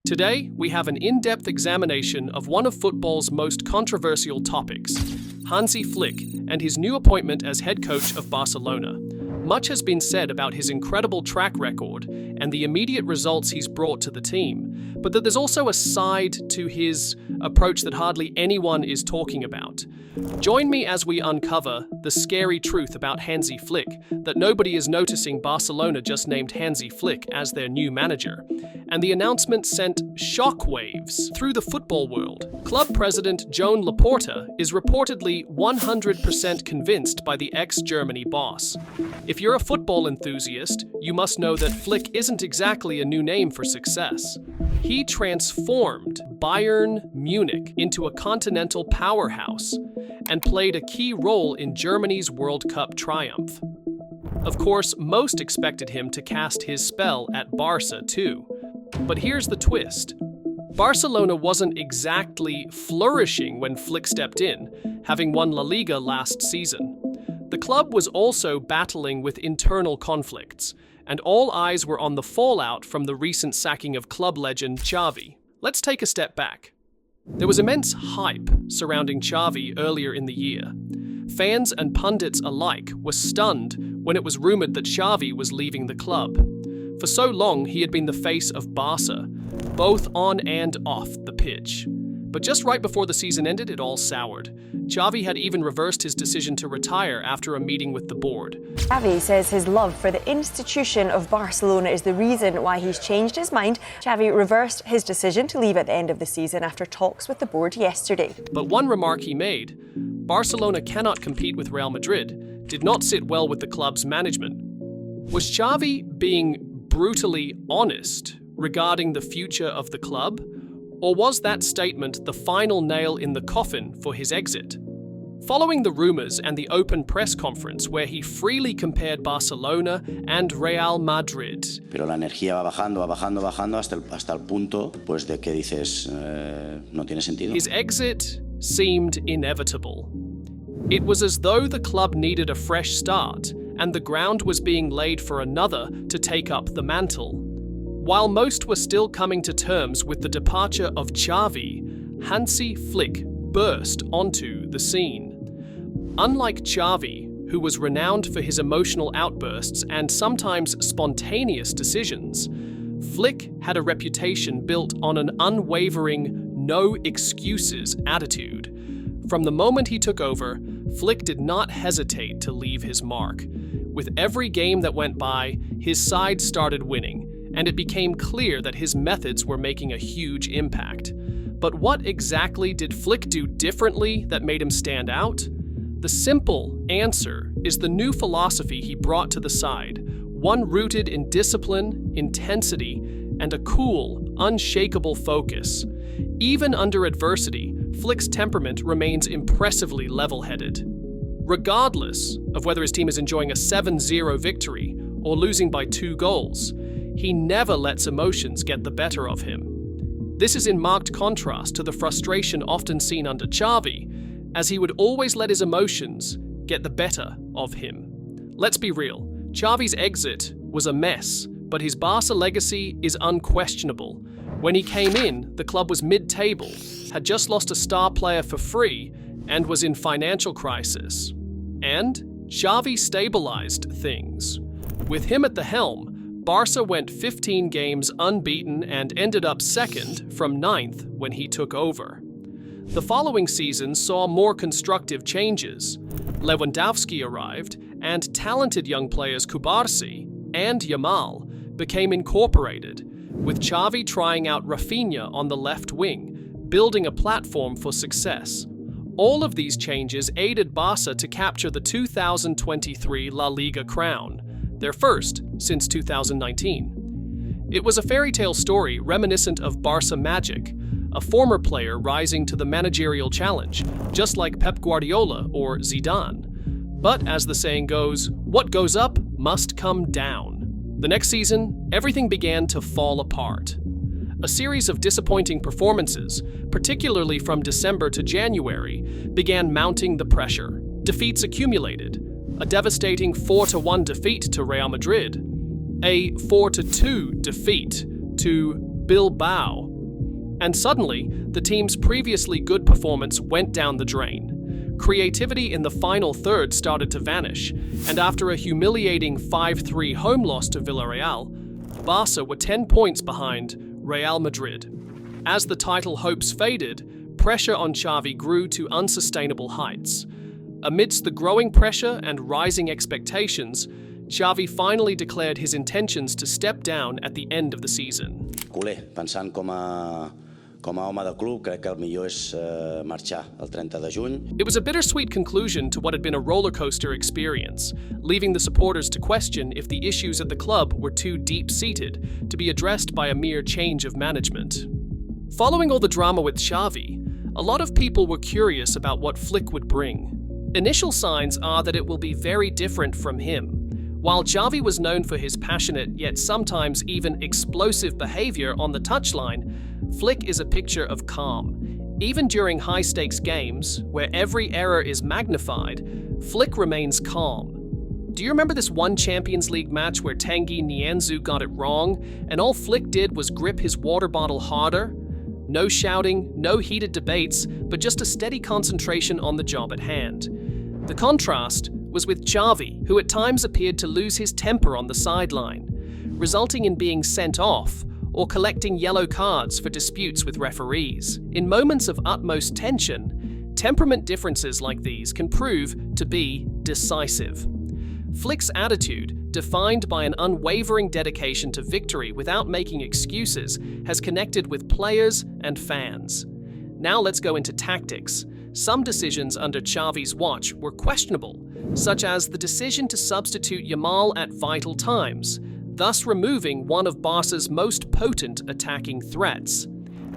Today, we have an in-depth examination of one of football's most controversial topics, Hansi Flick and his new appointment as head coach of Barcelona. Much has been said about his incredible track record and the immediate results he's brought to the team, but that there's also a side to his approach that hardly anyone is talking about. Join me as we uncover the scary truth about Hansi Flick, that nobody is noticing Barcelona just named Hansi Flick as their new manager. And the announcement sent shockwaves through the football world. Club president Joan Laporta is reportedly 100% convinced by the ex-Germany boss. If you're a football enthusiast, you must know that Flick isn't exactly a new name for success. He transformed Bayern Munich into a continental powerhouse and played a key role in Germany's World Cup triumph. Of course, most expected him to cast his spell at Barca too. But here's the twist. Barcelona wasn't exactly flourishing when Flick stepped in, having won La Liga last season. The club was also battling with internal conflicts, and all eyes were on the fallout from the recent sacking of club legend Xavi. Let's take a step back. There was immense hype surrounding Xavi earlier in the year. Fans and pundits alike were stunned when it was rumored that Xavi was leaving the club. For so long, he had been the face of Barca, both on and off the pitch. But just right before the season ended, it all soured. Xavi had even reversed his decision to retire after a meeting with the board. Xavi says his love for the institution of Barcelona is the reason why he's changed his mind. Xavi reversed his decision to leave at the end of the season after talks with the board yesterday. But one remark he made, Barcelona cannot compete with Real Madrid, did not sit well with the club's management. Was Xavi being brutally honest regarding the future of the club? Or was that statement the final nail in the coffin for his exit? Following the rumors and the open press conference where he freely compared Barcelona and Real Madrid, Pero la energía va bajando hasta el punto pues de que dices no tiene sentido. His exit seemed inevitable. It was as though the club needed a fresh start and the ground was being laid for another to take up the mantle. While most were still coming to terms with the departure of Xavi, Hansi Flick burst onto the scene. Unlike Xavi, who was renowned for his emotional outbursts and sometimes spontaneous decisions, Flick had a reputation built on an unwavering, no-excuses attitude. From the moment he took over, Flick did not hesitate to leave his mark. With every game that went by, his side started winning, and it became clear that his methods were making a huge impact. But what exactly did Flick do differently that made him stand out? The simple answer is the new philosophy he brought to the side, one rooted in discipline, intensity, and a cool, unshakable focus. Even under adversity, Flick's temperament remains impressively level-headed. Regardless of whether his team is enjoying a 7-0 victory or losing by 2 goals, he never lets emotions get the better of him. This is in marked contrast to the frustration often seen under Xavi, as he would always let his emotions get the better of him. Let's be real, Xavi's exit was a mess, but his Barca legacy is unquestionable. When he came in, the club was mid-table, had just lost a star player for free, and was in financial crisis. And Xavi stabilized things. With him at the helm, Barca went 15 games unbeaten and ended up second from 9th when he took over. The following season saw more constructive changes. Lewandowski arrived, and talented young players Kubarsi and Yamal became incorporated, with Xavi trying out Rafinha on the left wing, building a platform for success. All of these changes aided Barca to capture the 2023 La Liga crown, their first since 2019. It was a fairy tale story reminiscent of Barca magic, a former player rising to the managerial challenge, just like Pep Guardiola or Zidane. But as the saying goes, what goes up must come down. The next season, everything began to fall apart. A series of disappointing performances, particularly from December to January, began mounting the pressure. Defeats accumulated. A devastating 4-1 defeat to Real Madrid, a 4-2 defeat to Bilbao, And suddenly, the team's previously good performance went down the drain. Creativity in the final third started to vanish, and after a humiliating 5-3 home loss to Villarreal, Barca were 10 points behind Real Madrid. As the title hopes faded, pressure on Xavi grew to unsustainable heights. Amidst the growing pressure and rising expectations, Xavi finally declared his intentions to step down at the end of the season. Culer, pensant com a home del club, crec que el millor és marxar el 30 de juny. It was a bittersweet conclusion to what had been a rollercoaster experience, leaving the supporters to question if the issues at the club were too deep-seated to be addressed by a mere change of management. Following all the drama with Xavi, a lot of people were curious about what Flick would bring. Initial signs are that it will be very different from him. While Xavi was known for his passionate yet sometimes even explosive behavior on the touchline, Flick is a picture of calm. Even during high-stakes games, where every error is magnified, Flick remains calm. Do you remember this one Champions League match where Tanguy Nianzou got it wrong, and all Flick did was grip his water bottle harder? No shouting, no heated debates, but just a steady concentration on the job at hand. The contrast was with Xavi, who at times appeared to lose his temper on the sideline, resulting in being sent off or collecting yellow cards for disputes with referees. In moments of utmost tension, temperament differences like these can prove to be decisive. Flick's attitude, defined by an unwavering dedication to victory without making excuses, has connected with players and fans. Now let's go into tactics. Some decisions under Xavi's watch were questionable, such as the decision to substitute Yamal at vital times, thus removing one of Barca's most potent attacking threats.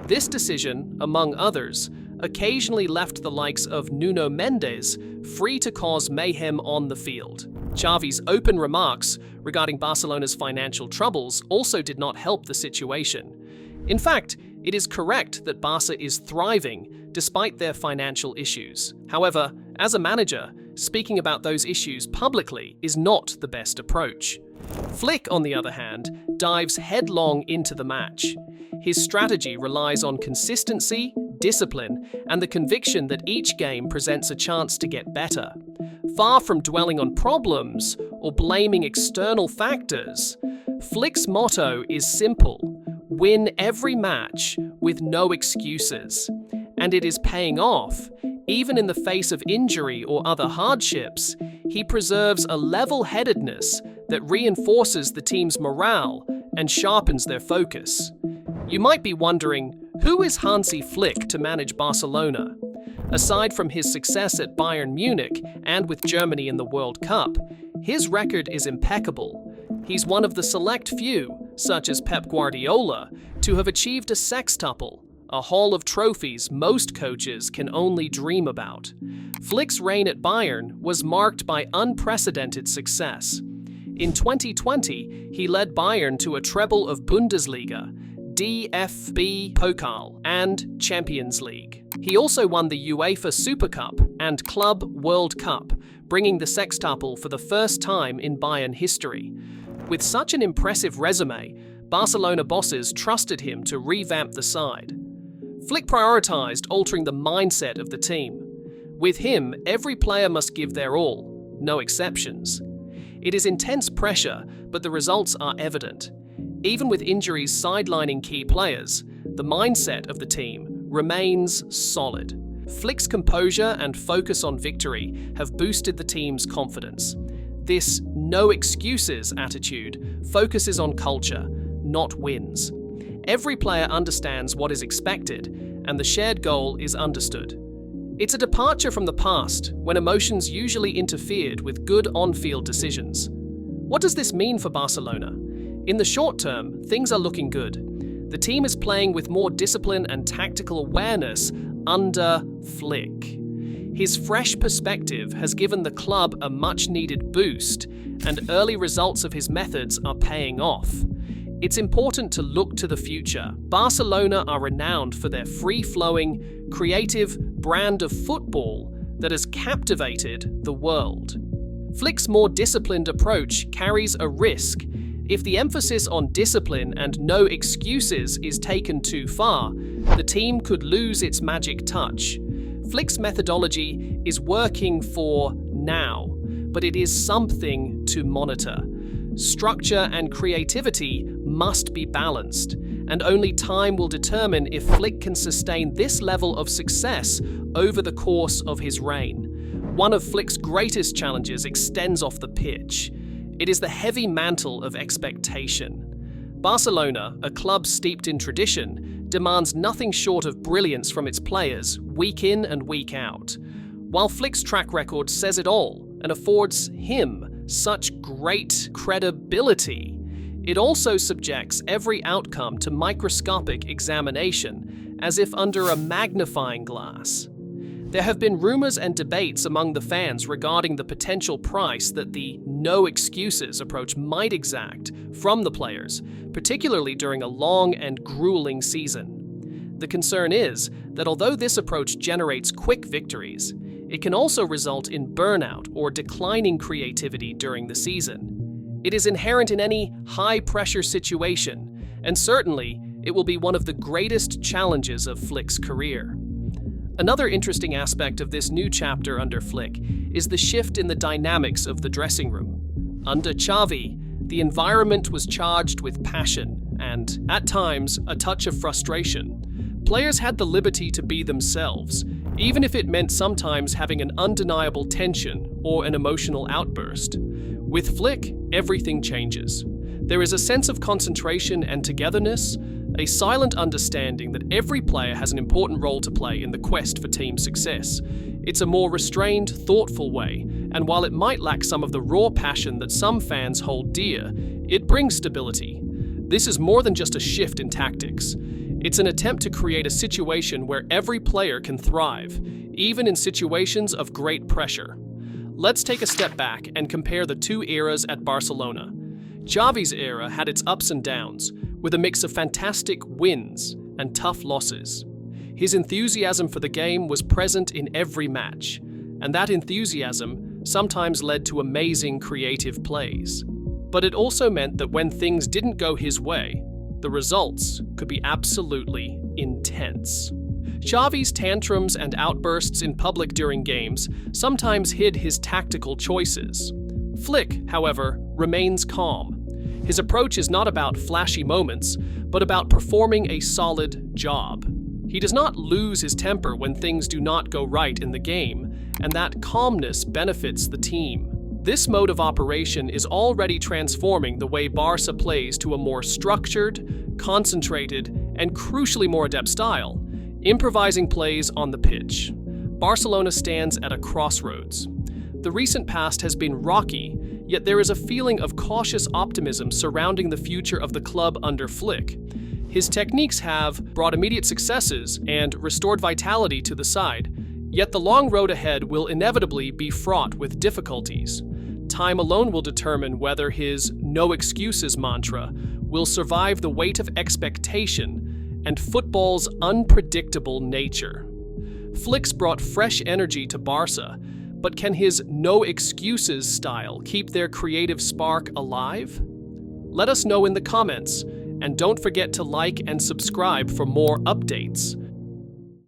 This decision, among others, occasionally left the likes of Nuno Mendes free to cause mayhem on the field. Xavi's open remarks regarding Barcelona's financial troubles also did not help the situation. In fact, it is correct that Barca is thriving despite their financial issues. However, as a manager, speaking about those issues publicly is not the best approach. Flick, on the other hand, dives headlong into the match. His strategy relies on consistency, discipline, and the conviction that each game presents a chance to get better. Far from dwelling on problems or blaming external factors, Flick's motto is simple: win every match with no excuses. And it is paying off. Even in the face of injury or other hardships, he preserves a level-headedness that reinforces the team's morale and sharpens their focus. You might be wondering, who is Hansi Flick to manage Barcelona? Aside from his success at Bayern Munich and with Germany in the World Cup, his record is impeccable. He's one of the select few, such as Pep Guardiola, to have achieved a sextuple, a haul of trophies most coaches can only dream about. Flick's reign at Bayern was marked by unprecedented success. In 2020, he led Bayern to a treble of Bundesliga, DFB Pokal, and Champions League. He also won the UEFA Super Cup and Club World Cup, bringing the sextuple for the first time in Bayern history. With such an impressive resume, Barcelona bosses trusted him to revamp the side. Flick prioritized altering the mindset of the team. With him, every player must give their all, no exceptions. It is intense pressure, but the results are evident. Even with injuries sidelining key players, the mindset of the team remains solid. Flick's composure and focus on victory have boosted the team's confidence. This no excuses attitude focuses on culture, not wins. Every player understands what is expected, and the shared goal is understood. It's a departure from the past, when emotions usually interfered with good on-field decisions. What does this mean for Barcelona? In the short term, things are looking good. The team is playing with more discipline and tactical awareness under Flick. His fresh perspective has given the club a much-needed boost, and early results of his methods are paying off. It's important to look to the future. Barcelona are renowned for their free-flowing, creative brand of football that has captivated the world. Flick's more disciplined approach carries a risk, If the emphasis on discipline and no excuses is taken too far, the team could lose its magic touch. Flick's methodology is working for now, but it is something to monitor. Structure and creativity must be balanced, and only time will determine if Flick can sustain this level of success over the course of his reign. One of Flick's greatest challenges extends off the pitch. It is the heavy mantle of expectation. Barcelona, a club steeped in tradition, demands nothing short of brilliance from its players, week in and week out. While Flick's track record says it all and affords him such great credibility, it also subjects every outcome to microscopic examination, as if under a magnifying glass. There have been rumors and debates among the fans regarding the potential price that the no excuses approach might exact from the players, particularly during a long and grueling season. The concern is that although this approach generates quick victories, it can also result in burnout or declining creativity during the season. It is inherent in any high-pressure situation, and certainly it will be one of the greatest challenges of Flick's career. Another interesting aspect of this new chapter under Flick is the shift in the dynamics of the dressing room. Under Xavi, the environment was charged with passion and, at times, a touch of frustration. Players had the liberty to be themselves, even if it meant sometimes having an undeniable tension or an emotional outburst. With Flick, everything changes. There is a sense of concentration and togetherness, a silent understanding that every player has an important role to play in the quest for team success. It's a more restrained, thoughtful way, and while it might lack some of the raw passion that some fans hold dear, it brings stability. This is more than just a shift in tactics. It's an attempt to create a situation where every player can thrive, even in situations of great pressure. Let's take a step back and compare the two eras at Barcelona. Xavi's era had its ups and downs, with a mix of fantastic wins and tough losses. His enthusiasm for the game was present in every match, and that enthusiasm sometimes led to amazing creative plays. But it also meant that when things didn't go his way, the results could be absolutely intense. Xavi's tantrums and outbursts in public during games sometimes hid his tactical choices. Flick, however, remains calm. His approach is not about flashy moments, but about performing a solid job. He does not lose his temper when things do not go right in the game, and that calmness benefits the team. This mode of operation is already transforming the way Barca plays to a more structured, concentrated, and crucially more adept style, improvising plays on the pitch. Barcelona stands at a crossroads. The recent past has been rocky, yet there is a feeling of cautious optimism surrounding the future of the club under Flick. His techniques have brought immediate successes and restored vitality to the side, yet the long road ahead will inevitably be fraught with difficulties. Time alone will determine whether his no excuses mantra will survive the weight of expectation and football's unpredictable nature. Flick's brought fresh energy to Barca, but can his no excuses style keep their creative spark alive? Let us know in the comments, and don't forget to like and subscribe for more updates.